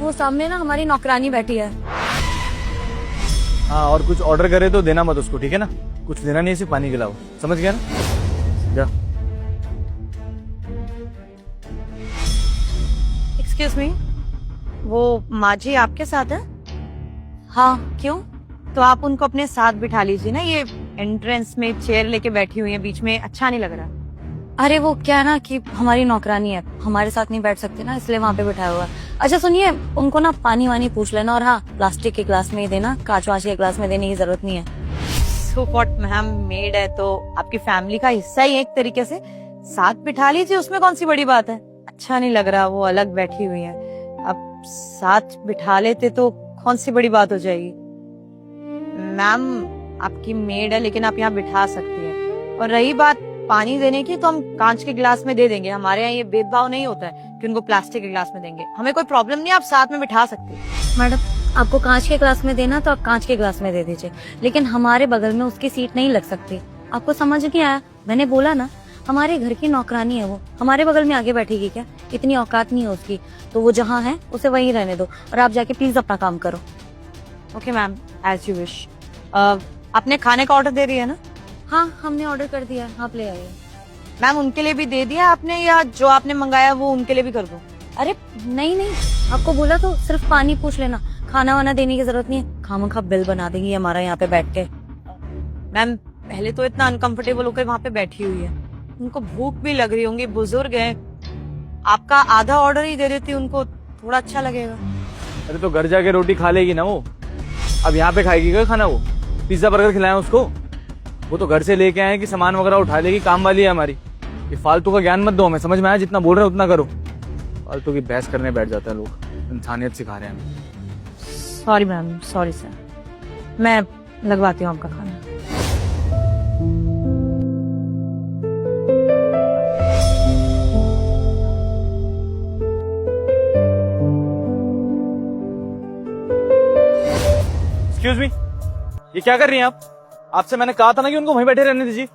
वो सामने ना हमारी नौकरानी बैठी है। हाँ, और कुछ ऑर्डर करे तो देना मत उसको, ठीक है ना? कुछ देना नहीं है, सिर्फ पानी खिलाओ, समझ गया ना? जा। एक्सक्यूज मी, वो माझी आपके साथ है? हाँ, क्यों? तो आप उनको अपने साथ बिठा लीजिए ना, ये एंट्रेंस में चेयर लेके बैठी हुई है बीच में, अच्छा नहीं लग रहा। अरे वो क्या है ना कि हमारी नौकरानी है, हमारे साथ नहीं बैठ सकते ना, इसलिए वहाँ पे बैठाया हुआ है। अच्छा सुनिए, उनको ना पानी वानी पूछ लेना, और हाँ प्लास्टिक के ग्लास में ही देना, कांच वाच के ग्लास में देने की जरूरत नहीं है। सो व्हाट मैम, मेड है तो आपकी फैमिली का हिस्सा ही है एक तरीके से, साथ बिठा लीजिए, उसमें कौन सी बड़ी बात है। अच्छा नहीं लग रहा, वो अलग बैठी हुई है, अब साथ बिठा लेते तो कौन सी बड़ी बात हो जाएगी। मैम आपकी मेड है लेकिन आप यहाँ बिठा सकती हैं, और रही बात पानी देने की तो हम कांच के गिलास में दे देंगे, हमारे यहाँ ये भेदभाव नहीं होता है कि उनको प्लास्टिक के गिलास में देंगे, हमें कोई प्रॉब्लम नहीं, आप साथ में बिठा सकते हैं। मैडम आपको कांच के ग्लास में देना तो आप कांच के ग्लास में दे दीजिए, लेकिन हमारे बगल में उसकी सीट नहीं लग सकती। आपको समझ नहीं आया? मैंने बोला ना, हमारे घर की नौकरानी है, वो हमारे बगल में आगे बैठेगी क्या? इतनी औकात नहीं है उसकी, तो वो जहाँ है उसे वहीं रहने दो, और आप जाके प्लीज अपना काम करो। Okay ma'am, as you wish. आपने खाने का ऑर्डर दे दिया ना? हाँ हमने ऑर्डर कर दिया, आप ले आइए। मैम उनके लिए भी दे दिया आपने, या जो आपने मंगाया वो उनके लिए भी कर दूं? अरे नहीं नहीं, आपको बोला तो सिर्फ पानी पूछ लेना, खाना वाना देने की जरूरत नहीं है, खामखा बिल बना देगी हमारा यहाँ पे बैठ के। मैम पहले तो इतना अनकंफर्टेबल होकर वहाँ पे बैठी हुई है, उनको भूख भी लग रही होंगी, बुजुर्ग है, आपका आधा ऑर्डर ही दे देती उनको, थोड़ा अच्छा लगेगा। अरे तो घर जाके रोटी खा लेगी ना वो, अब यहाँ पे खाएगी क्या खाना? वो पिज्जा बर्गर खिलाएं उसको? वो तो घर से लेके आए कि सामान वगैरह उठा लेगी, काम वाली है हमारी। ये फालतू का ज्ञान मत दो हमें, समझ में आया? जितना बोल रहे हो उतना करो। फालतू की बहस करने बैठ जाता है लोग, इंसानियत सिखा रहे हैं हमें। सॉरी मैम, सॉरी सर, मैं लगवाती हूँ आपका खाना। एक्सक्यूज मी, ये क्या कर रही हैं आप? आपसे मैंने कहा था ना कि उनको वहीं बैठे रहने दीजिए,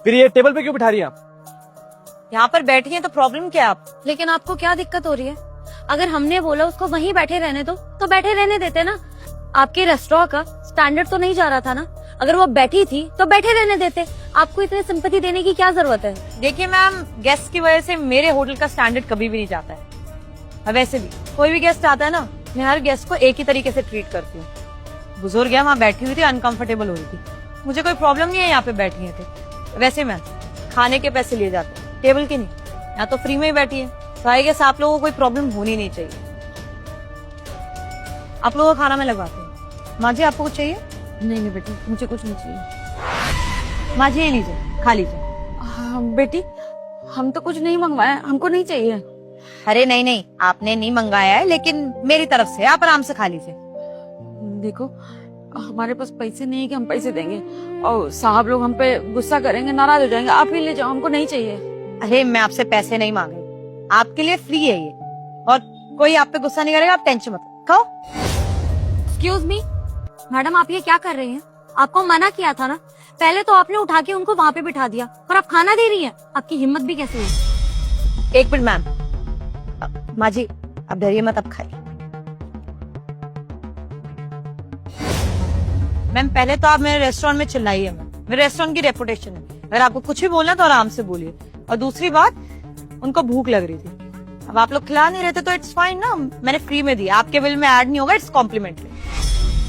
फिर ये टेबल पे क्यों बिठा रही हैं आप? यहाँ पर बैठी हैं तो प्रॉब्लम क्या है आप? लेकिन आपको क्या दिक्कत हो रही है? अगर हमने बोला उसको वहीं बैठे रहने दो तो बैठे रहने देते ना। आपके रेस्टोरेंट का स्टैंडर्ड तो नहीं जा रहा था ना, अगर वो बैठी थी तो बैठे रहने देते। आपको इतनी सिंपैथी देने की क्या जरूरत है? देखिए मैम, गेस्ट की वजह से मेरे होटल का स्टैंडर्ड कभी भी नहीं जाता है, और वैसे भी कोई भी गेस्ट आता है ना, मैं हर गेस्ट को एक ही तरीके से ट्रीट करती हूँ। बुजुर्ग है, वहाँ बैठी हुई थी, अनकंफर्टेबल हो रही थी, मुझे कोई प्रॉब्लम नहीं है यहाँ पे बैठी है थे। वैसे मैम खाने के पैसे लिए जाते हैं, टेबल के नहीं, यहाँ तो फ्री में ही बैठी है, तो आई गेस आप लोगों को कोई प्रॉब्लम होनी नहीं चाहिए। आप लोगों का खाना मैं लगवाती हूँ। माँ जी आपको कुछ चाहिए? नहीं नहीं बेटी, मुझे कुछ नहीं चाहिए। माँ जी ये लीजिए, खा लीजिए। हाँ, बेटी हम तो कुछ नहीं मंगवाया, हमको नहीं चाहिए। अरे नहीं नहीं, आपने नहीं मंगाया है, लेकिन मेरी तरफ से आप आराम से खा लीजिए। देखो हमारे पास पैसे नहीं है कि हम पैसे देंगे, और साहब लोग हम पे गुस्सा करेंगे, नाराज हो जाएंगे। आप ही ले जाओ, हमको नहीं चाहिए। अरे मैं आपसे पैसे नहीं मांग रही, आपके लिए फ्री है ये, और कोई आप पे गुस्सा नहीं करेगा, आप टेंशन मत खाओ। एक्सक्यूज मी मैडम, आप ये क्या कर रही हैं? आपको मना किया था ना, पहले तो आपने उठा के उनको वहाँ पे बिठा दिया, और आप खाना दे रही हैं। आपकी हिम्मत भी कैसे हुई? एक मिनट मैम, माँ जी अब डरिए मत, अब खाइए। मैम पहले तो आप मेरे रेस्टोरेंट में चिल्लाइए मत, मेरे रेस्टोरेंट की रेपुटेशन है, अगर आपको कुछ भी बोलना तो आराम से बोलिए। और दूसरी बात, उनको भूख लग रही थी, अब आप लोग खिला नहीं रहते तो इट्स फाइन ना, मैंने फ्री में दिया, आपके बिल में ऐड नहीं होगा, इट्स कॉम्प्लीमेंट्री।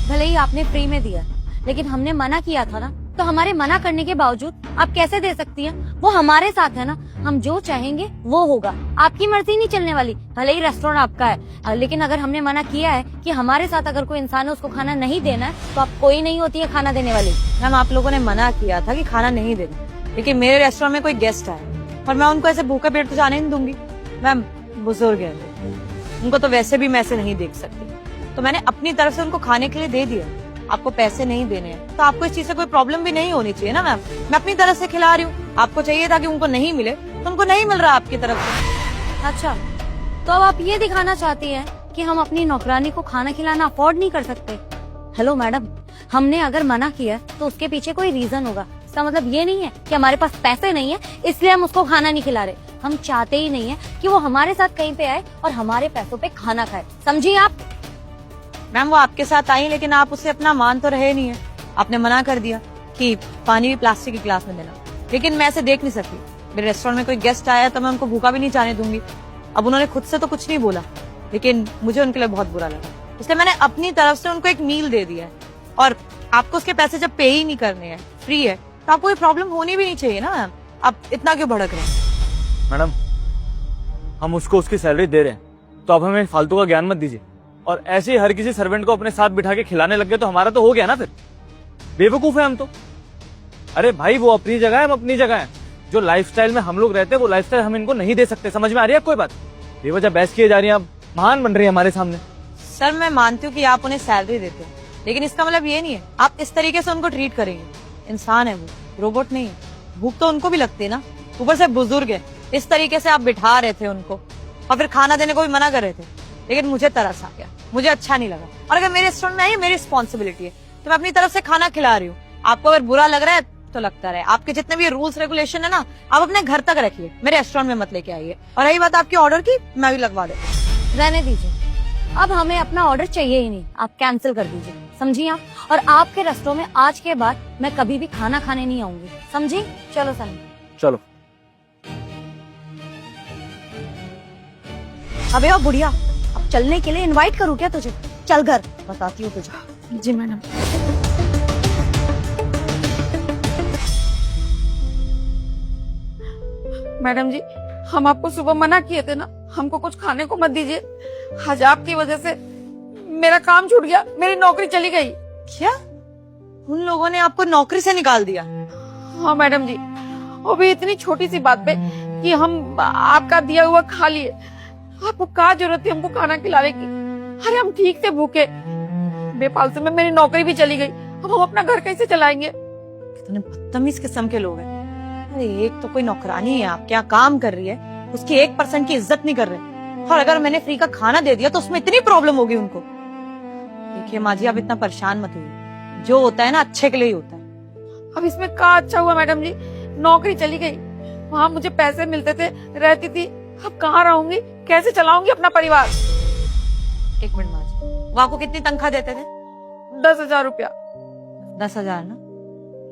भले ही आपने फ्री में दिया, लेकिन हमने मना किया था ना, तो हमारे मना करने के बावजूद आप कैसे दे सकती हैं? वो हमारे साथ है ना, हम जो चाहेंगे वो होगा, आपकी मर्जी नहीं चलने वाली। भले ही रेस्टोरेंट आपका है, लेकिन अगर हमने मना किया है कि हमारे साथ अगर कोई इंसान है उसको खाना नहीं देना है, तो आप कोई नहीं होती है खाना देने वाली। मैम आप लोगों ने मना किया था कि खाना नहीं देना, लेकिन मेरे रेस्टोरेंट में कोई गेस्ट आए और मैं उनको ऐसे भूखा पेट तो जाने नहीं दूंगी। मैम बुजुर्ग है, उनको तो वैसे भी मैं ऐसे नहीं देख सकती, तो मैंने अपनी तरफ से उनको खाने के लिए दे दिया। आपको पैसे नहीं देने हैं तो आपको इस चीज से कोई प्रॉब्लम भी नहीं होनी चाहिए ना मैम, मैं अपनी तरफ से खिला रही हूँ। आपको चाहिए था कि उनको नहीं मिले, तो उनको नहीं मिल रहा आपकी तरफ से। अच्छा, तो अब आप ये दिखाना चाहती हैं कि हम अपनी नौकरानी को खाना खिलाना अफोर्ड नहीं कर सकते? हेलो मैडम, हमने अगर मना किया तो उसके पीछे कोई रीजन होगा। इसका मतलब ये नहीं है कि हमारे पास पैसे नहीं है इसलिए हम उसको खाना नहीं खिला रहे। हम चाहते ही नहीं है कि वो हमारे साथ कहीं पे आए और हमारे पैसों पे खाना खाए, समझिए आप। मैम वो आपके साथ आई लेकिन आप उससे अपना मान तो रहे नहीं है। आपने मना कर दिया कि पानी भी प्लास्टिक के गिलास में देना, लेकिन मैं ऐसे देख नहीं सकती। मेरे रेस्टोरेंट में कोई गेस्ट आया तो मैं उनको भूखा भी नहीं जाने दूंगी। अब उन्होंने खुद से तो कुछ नहीं बोला, लेकिन मुझे उनके लिए बहुत बुरा लगा, इसलिए मैंने अपनी तरफ से उनको एक मील दे दिया है। और आपको उसके पैसे जब पे ही नहीं करने हैं, फ्री है, तो आपको ये प्रॉब्लम होनी भी नहीं चाहिए ना मैम। आप इतना क्यों भड़क रहे हैं? मैडम, हम उसको उसकी सैलरी दे रहे हैं, तो अब हमें फालतू का ज्ञान मत दीजिए। और ऐसे ही हर किसी सर्वेंट को अपने साथ बिठा के खिलाने लग गए तो हमारा तो हो गया ना, फिर बेवकूफ है हम तो। अरे भाई, वो अपनी जगह है, हम अपनी जगह है। जो लाइफस्टाइल में हम लोग रहते हैं वो लाइफस्टाइल हम इनको नहीं दे सकते। समझ में आ रही है कोई बात? बेवजह बहस किए जा रही है, आप महान बन रही है हमारे सामने। सर मैं मानती हूँ कि आप उन्हें सैलरी देते हो, लेकिन इसका मतलब ये नहीं है आप इस तरीके से उनको ट्रीट करेंगे। इंसान है वो, रोबोट नहीं है। भूख तो उनको भी लगती है ना, ऊपर से बुजुर्ग है। इस तरीके से आप बिठा रहे थे उनको और फिर खाना देने को भी मना कर रहे थे, लेकिन मुझे तरस आ गया, मुझे अच्छा नहीं लगा। और अगर मेरे रेस्टोरेंट में आई, मेरी रिस्पॉन्सिबिलिटी है, तो मैं अपनी तरफ से खाना खिला रही हूँ। आपको अगर बुरा लग रहा है तो लगता रहे। आपके जितने भी रूल्स रेगुलेशन है ना, आप अपने घर तक रखिए, मेरे रेस्टोरेंट में मत लेके आइए। और रही बात आपकी ऑर्डर की, मैं भी लगवा देती हूँ। रहने दीजिए, अब हमें अपना ऑर्डर चाहिए ही नहीं, आप कैंसिल कर दीजिए, समझी आप? और आपके रेस्टोरेंट में आज के बाद मैं कभी भी खाना खाने नहीं आऊंगी, समझी? चलो सनी। चलो। अबे ओ बुढ़िया, अब चलने के लिए इनवाइट करूँ क्या तुझे? चल घर, बताती हूँ तुझे। जी मैडम। मैडम जी, हम आपको सुबह मना किए थे ना, हमको कुछ खाने को मत दीजिए। आज आपकी वजह से मेरा काम छूट गया, मेरी नौकरी चली गई। क्या उन लोगों ने आपको नौकरी से निकाल दिया? हाँ मैडम जी, वो भी इतनी छोटी सी बात पे कि हम आपका दिया हुआ खा लिए। आपको क्या जरूरत थी हमको खाना खिलाने की? अरे हम ठीक से भूखे, बेफालतू में मेरी नौकरी भी चली गई। अब हम अपना घर कैसे चलाएंगे? कितने बदतमीज किस्म के लोग हैं। अरे एक तो कोई नौकरानी है, आप क्या काम कर रही है, उसकी 1% की इज्जत नहीं कर रहे। और अगर मैंने फ्री का खाना दे दिया तो उसमें इतनी प्रॉब्लम होगी उनको। देखिए माँ जी, आप इतना परेशान मत होइए, जो होता है ना अच्छे के लिए ही होता है। अब इसमें क्या अच्छा हुआ मैडम जी, नौकरी चली गई, वहाँ मुझे पैसे मिलते थे, रहती थी। अब कहाँ रहूंगी, कैसे चलाऊंगी अपना परिवार? एक मिनट माँ जी, वो आपको कितनी तनख्वाह देते थे? 10,000 रुपया। 10,000 ना,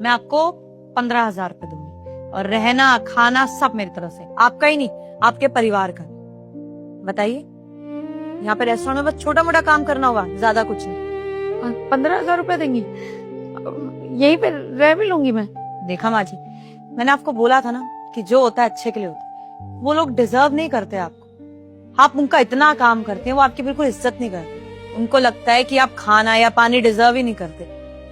मैं आपको 15,000 रुपए दूंगी, और रहना खाना सब मेरी तरफ से, आपका ही नहीं आपके परिवार का। बताइए, यहाँ पे रेस्टोरेंट में बस छोटा मोटा काम करना होगा, ज्यादा कुछ नहीं। 15,000 रुपया देंगी? यहीं पे रह भी लूंगी मैं। देखा माँ जी, मैंने आपको बोला था ना कि जो होता है अच्छे के लिए होता है। वो लोग डिजर्व नहीं करते आपको, आप उनका इतना काम करते हैं, वो आपकी बिल्कुल इज्जत नहीं करते। उनको लगता है कि आप खाना या पानी डिजर्व ही नहीं करते।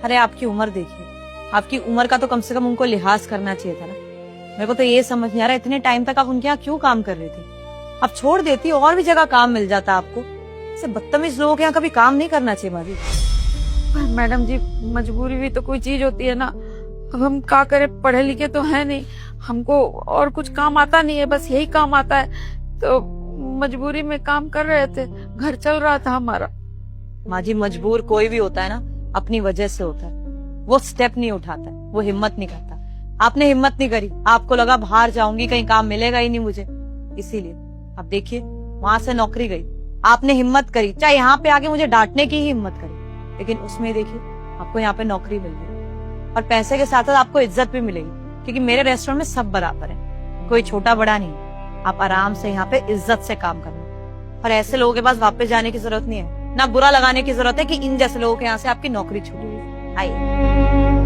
अरे आपकी उम्र देखिए, आपकी उम्र का तो कम से कम उनको लिहाज करना चाहिए था ना। मेरे को तो ये समझ नहीं आ रहा, इतने टाइम तक आप उनके यहाँ क्यों काम कर रही थी? आप छोड़ देती, और भी जगह काम मिल जाता आपको। ऐसे बदतमीज लोगों के यहाँ कभी काम नहीं करना चाहिए माजी। पर मैडम जी, मजबूरी भी तो कोई चीज होती है ना। अब हम क्या करें, पढ़े लिखे तो है नहीं, हमको और कुछ काम आता नहीं है, बस यही काम आता है। तो मजबूरी में काम कर रहे थे, घर चल रहा था हमारा। माँ जी, मजबूर कोई भी होता है ना, अपनी वजह से होता है। वो स्टेप नहीं उठाता, वो हिम्मत नहीं करता। आपने हिम्मत नहीं करी, आपको लगा बाहर जाऊंगी कहीं काम मिलेगा ही नहीं मुझे, इसीलिए। अब देखिए, वहां से नौकरी गई, आपने हिम्मत करी, चाहे यहाँ पे आके मुझे डांटने की ही हिम्मत करी, लेकिन उसमें देखिए आपको यहाँ पे नौकरी मिल गई, और पैसे के साथ साथ आपको इज्जत भी मिलेगी, क्योंकि मेरे रेस्टोरेंट में सब बराबर है, कोई छोटा बड़ा नहीं। आप आराम से यहाँ पे इज्जत से काम करना, और ऐसे लोगों के पास वापस जाने की जरूरत नहीं है, ना बुरा लगाने की जरूरत है कि इन जैसे लोगों के यहाँ से आपकी नौकरी छूटी। आइए।